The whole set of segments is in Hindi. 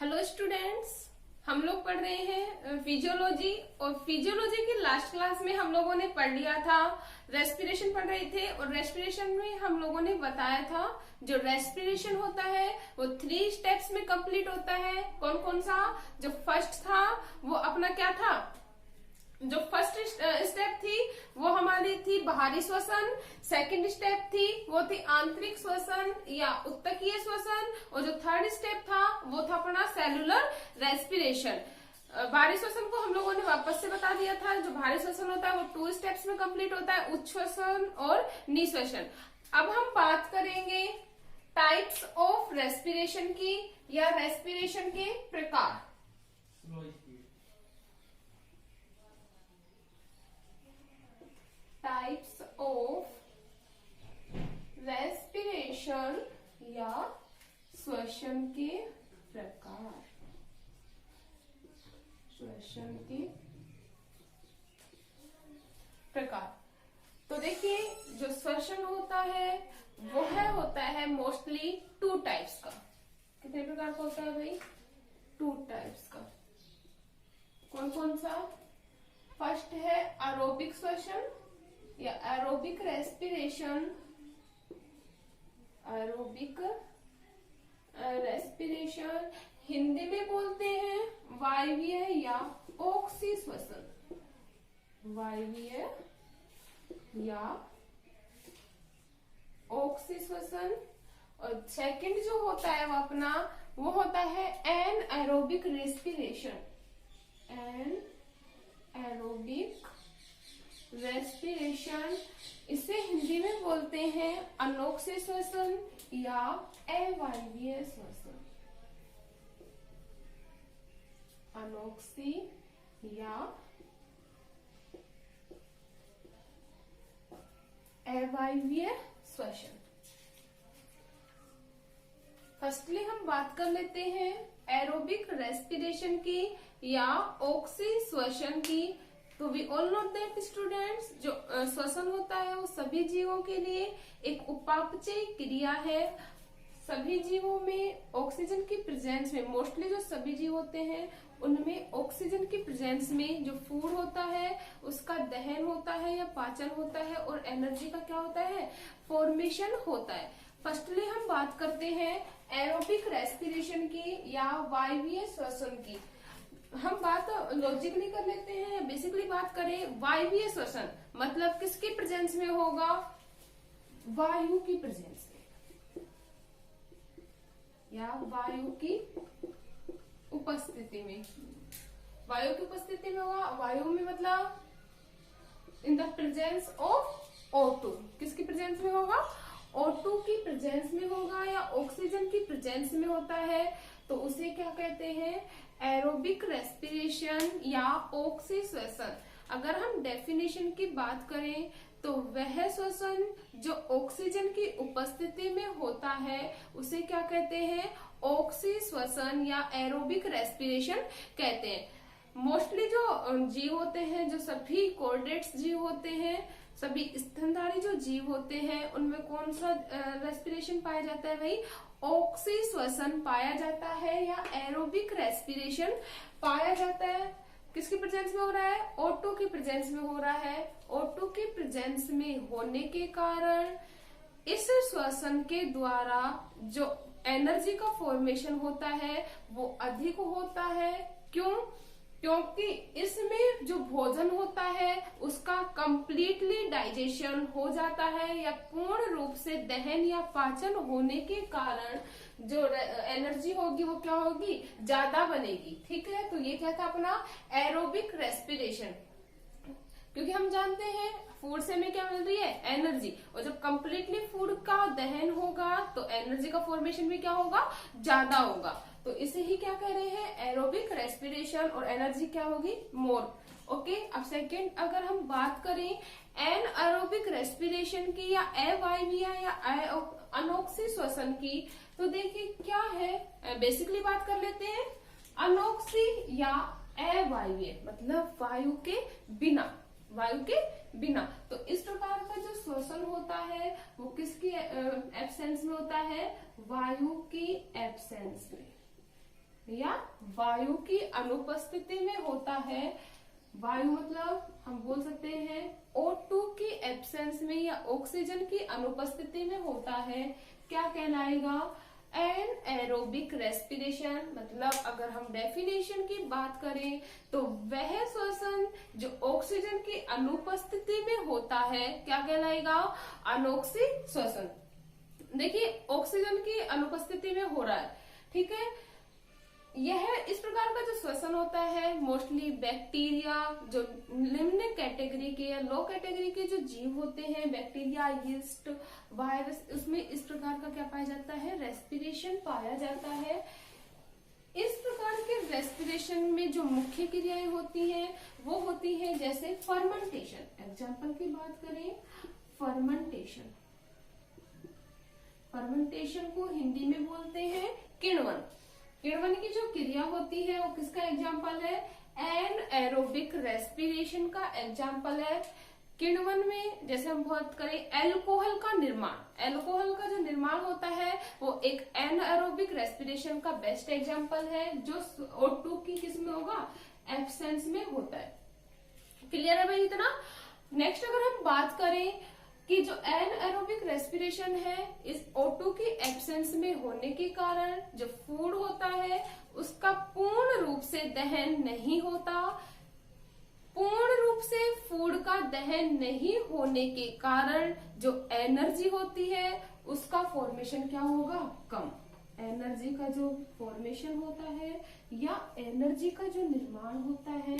हेलो स्टूडेंट्स, हम लोग पढ़ रहे हैं फिजियोलॉजी। और फिजियोलॉजी की लास्ट क्लास में हम लोगों ने पढ़ लिया था, रेस्पिरेशन पढ़ रहे थे। और रेस्पिरेशन में हम लोगों ने बताया था जो रेस्पिरेशन होता है वो 3 स्टेप्स में कंप्लीट होता है। कौन कौन सा? जो फर्स्ट था वो अपना क्या था, जो फर्स्ट स्टेप थी वो हमारी थी बाहरी श्वसन। सेकंड स्टेप थी वो थी आंतरिक श्वसन या उत्तकीय श्वसन। और जो थर्ड स्टेप था वो था अपना सेलुलर रेस्पिरेशन। बाहरी श्वसन को हम लोगों ने वापस से बता दिया था। जो बाहरी श्वसन होता है वो 2 स्टेप्स में कंप्लीट होता है, उच्छ्वसन और निश्वसन। अब हम बात करेंगे टाइप्स ऑफ रेस्पिरेशन की या रेस्पिरेशन के प्रकार। टाइप्स ऑफ रेस्पिरेशन या श्वसन के प्रकार। श्वसन के प्रकार तो देखिए, जो श्वसन होता है वो होता है मोस्टली 2 टाइप्स का। कितने प्रकार का होता है भाई? 2 टाइप्स का। कौन कौन सा? फर्स्ट है एरोबिक श्वसन या aerobic respiration. Aerobic respiration Hindi में बोलते हैं वायवीय या ऑक्सी श्वसन। वायवीय या ऑक्सी श्वसन। और सेकंड जो होता है वो अपना वो होता है anaerobic respiration. Anaerobic respiration, इसे हिंदी में बोलते हैं अनोक्सी श्वसन या अवायवीय श्वसन। अनोक्सी या अवायवीय श्वसन। फर्स्टली हम बात कर लेते हैं एरोबिक रेस्पिरेशन की या ऑक्सी श्वसन की। तो we all know that students, जो श्वसन होता है वो सभी जीवों के लिए एक उपापचय क्रिया है। सभी जीवों में ऑक्सीजन की प्रेजेंस में, मोस्टली जो सभी जीव होते हैं उनमें ऑक्सीजन की प्रेजेंस में जो फूड होता है उसका दहन होता है या पाचन होता है, और एनर्जी का क्या होता है, फॉर्मेशन होता है। फर्स्टली हम बात करते हैं एरोबिक रेस्पिरेशन की या वायवीय श्वसन की। हम बात लॉजिकली कर लेते हैं। बेसिकली बात करें वायवीय श्वसन मतलब किसकी प्रेजेंस में होगा? वायु की प्रेजेंस में या वायु की उपस्थिति में। वायु की उपस्थिति में होगा। वायु में मतलब in the presence of O2। किसकी प्रेजेंस में होगा? O2 की प्रेजेंस में होगा या ऑक्सीजन की प्रेजेंस में होता है। तो उसे क्या कहते हैं? एरोबिक रेस्पिरेशन या ऑक्सी श्वसन। अगर हम डेफिनेशन की बात करें तो वह श्वसन जो ऑक्सीजन की उपस्थिति में होता है उसे क्या कहते हैं? ऑक्सी श्वसन या एरोबिक रेस्पिरेशन कहते हैं। मोस्टली जो जीव होते हैं, जो सभी कोर्डेट्स जीव होते हैं, सभी स्तनधारी जो जीव होते हैं, उनमें कौन सा रेस्पिरेशन पाया जाता है भाई? ऑक्सी श्वसन पाया जाता है या एरोबिक रेस्पिरेशन पाया जाता है। किसकी प्रेजेंस में हो रहा है? O2 की प्रेजेंस में हो रहा है। O2 की प्रेजेंस में होने के कारण इस श्वसन के द्वारा जो एनर्जी का फॉर्मेशन होता है वो अधिक होता है। क्यों? क्योंकि इसमें जो भोजन होता है उसका कंप्लीटली डाइजेशन हो जाता है या पूर्ण रूप से दहन या पाचन होने के कारण जो एनर्जी होगी वो क्या होगी? ज्यादा बनेगी। ठीक है, तो ये क्या था अपना एरोबिक रेस्पिरेशन। क्योंकि हम जानते हैं फूड से हमें क्या मिल रही है? एनर्जी। और जब कंप्लीटली फूड का दहन होगा तो एनर्जी का फॉर्मेशन भी क्या होगा? ज्यादा होगा। तो इसे ही क्या कह रहे हैं? Aerobic respiration. और एनर्जी क्या होगी? मोर। ओके, अब सेकेंड अगर हम बात करें एन एरोबिक रेस्पिरेशन की या अवायवीय या अनोक्सी श्वसन की, तो देखिए क्या है। बेसिकली बात कर लेते हैं अनोक्सी या अवायवीय मतलब वायु के बिना। वायु के बिना। तो इस प्रकार का जो श्वसन होता है वो किसकी एब्सेंस में होता है? वायु की एब्सेंस में। या वायु की अनुपस्थिति में होता है। वायु मतलब हम बोल सकते हैं O2 की एब्सेंस में या ऑक्सीजन की अनुपस्थिति में होता है, क्या कहलाएगा? Anaerobic respiration. मतलब अगर हम डेफिनेशन की बात करें तो वह श्वसन जो ऑक्सीजन की अनुपस्थिति में होता है क्या कहलाएगा? अनोक्सिक श्वसन। देखिए ऑक्सीजन की अनुपस्थिति में हो रहा है, ठीक है। यह इस प्रकार का जो श्वसन होता है मोस्टली बैक्टीरिया, जो निम्न कैटेगरी के या लो कैटेगरी के जो जीव होते हैं, बैक्टीरिया, यीस्ट, वायरस, उसमें इस प्रकार का क्या पाया जाता है? रेस्पिरेशन पाया जाता है। इस प्रकार के रेस्पिरेशन में जो मुख्य क्रियाएं होती हैं वो होती है जैसे फर्मेंटेशन। एग्जाम्पल की बात करें, फर्मेंटेशन। फर्मेंटेशन को हिंदी में बोलते हैं किण्वन। किण्वन की जो क्रिया होती है वो किसका एग्जाम्पल है? एन एरोबिक रेस्पिरेशन का एग्जाम्पल है। किण्वन में जैसे हम बात करें एल्कोहल का निर्माण, एल्कोहल का जो निर्माण होता है वो एक एन एरोबिक रेस्पिरेशन का बेस्ट एग्जाम्पल है, जो O2 की किसमें होगा? एब्सेंस में होता है। क्लियर है भाई इतना? नेक्स्ट अगर हम बात करें कि जो एन एरोबिक रेस्पिरेशन है, इस O2 की एब्सेंस में होने के कारण जो फूड होता है उसका पूर्ण रूप से दहन नहीं होता। पूर्ण रूप से फूड का दहन नहीं होने के कारण जो एनर्जी होती है उसका फॉर्मेशन क्या होगा? कम। एनर्जी का जो फॉर्मेशन होता है या एनर्जी का जो निर्माण होता है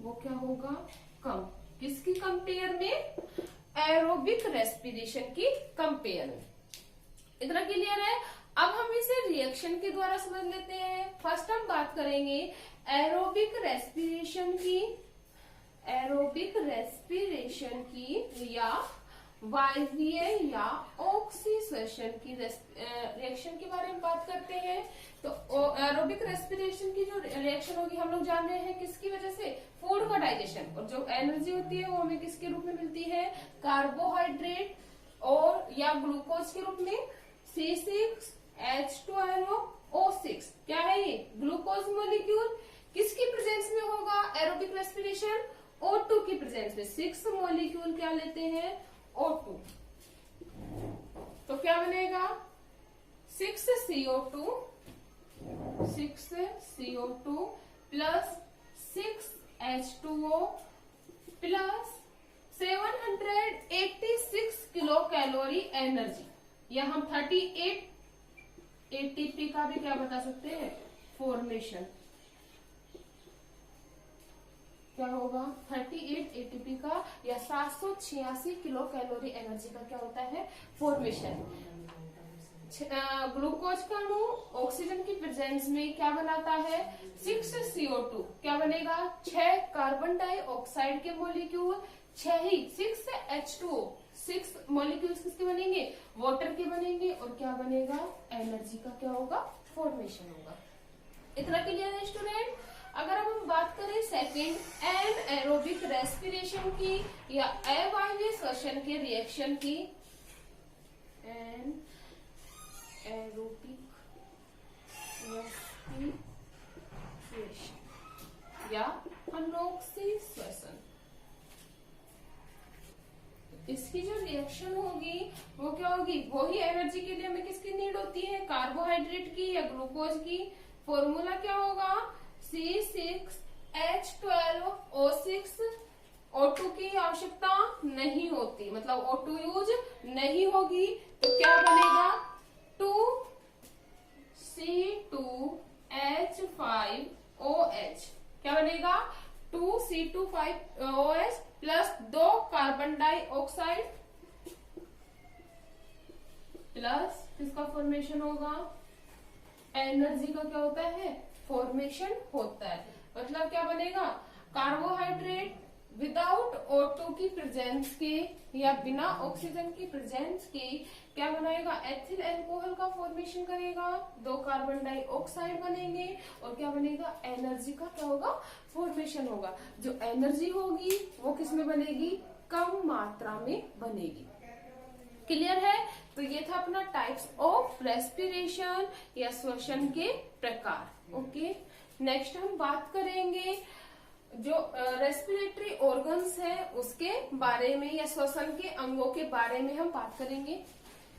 वो क्या होगा? कम। किसकी कंपेयर में? एरोबिक रेस्पिरेशन की कंपेयर में। इतना क्लियर है? अब हम इसे रिएक्शन के द्वारा समझ लेते हैं। फर्स्ट हम बात करेंगे एरोबिक रेस्पिरेशन की, एरोबिक रेस्पिरेशन की या वायवीय या ऑक्सीश्वसन की रिएक्शन के बारे में बात करते हैं। तो एरोबिक रेस्पिरेशन की जो रिएक्शन होगी हम लोग जान रहे हैं किसकी वजह से? फूड का डाइजेशन। और जो एनर्जी होती है वो हमें किसके रूप में मिलती है? कार्बोहाइड्रेट और या ग्लूकोज के रूप में। C6H12O6 क्या है ये? Glucose molecule. किसकी प्रेजेंस में होगा एरोबिक रेस्पिरेशन? O2 की प्रेजेंस में। 6 मॉलिक्यूल क्या लेते हैं? O2। तो क्या बनेगा? 6CO2 plus 6H2O plus 786 kilo calorie energy, या हम 38 ATP का भी क्या बता सकते हैं? फॉर्मेशन। क्या होगा? 38 ATP का या 786 किलो कैलोरी एनर्जी का क्या होता है? फॉर्मेशन। ग्लूकोज का अणु ऑक्सीजन की प्रेजेंस में क्या बनाता है? 6CO2 क्या बनेगा? 6 कार्बन डाइऑक्साइड के मॉलिक्यूल, 6 ही 6H2O, 6 मॉलिक्यूल्स किसके बनेंगे? वाटर के बनेंगे। और क्या बनेगा? एनर्जी का क्या होगा? फॉर्मेशन होगा। इतना क्लियर है स्टूडेंट? अगर हम बात करें सेकेंड एन एरोबिक रेस्पिरेशन की या अवायवीय श्वसन के रिएक्शन की, एन एरोबिक रेस्पिरेशन या अनोक्सिक श्वसन, इसकी जो रिएक्शन होगी वो क्या होगी? वो ही एनर्जी के लिए हमें किसकी नीड होती है? कार्बोहाइड्रेट की या ग्लूकोज की। फॉर्मूला क्या होगा? C6H12O6। O2 की आवश्यकता नहीं होती, मतलब O2 यूज नहीं होगी, तो क्या बनेगा? 2C2H5OH क्या बनेगा? 2C2H5OH plus 2 carbon dioxide plus किसका फॉर्मेशन होगा? एनर्जी का क्या होता है? फॉर्मेशन होता है। मतलब क्या बनेगा? कार्बोहाइड्रेट विदाउट O2 की प्रेजेंस के या बिना ऑक्सीजन की प्रेजेंस के क्या बनाएगा? एथिल अल्कोहल का फॉर्मेशन करेगा, 2 कार्बन डाइऑक्साइड बनेंगे और क्या बनेगा? एनर्जी का क्या होगा? फॉर्मेशन होगा। जो एनर्जी होगी वो किस में बनेगी? कम मात्रा में बनेगी। क्लियर है? तो ये था अपना टाइप्स ऑफ रेस्पिरेशन या श्वसन के प्रकार। ओके, नेक्स्ट हम बात करेंगे जो रेस्पिरेटरी ऑर्गन्स है उसके बारे में या श्वसन के अंगों के बारे में हम बात करेंगे।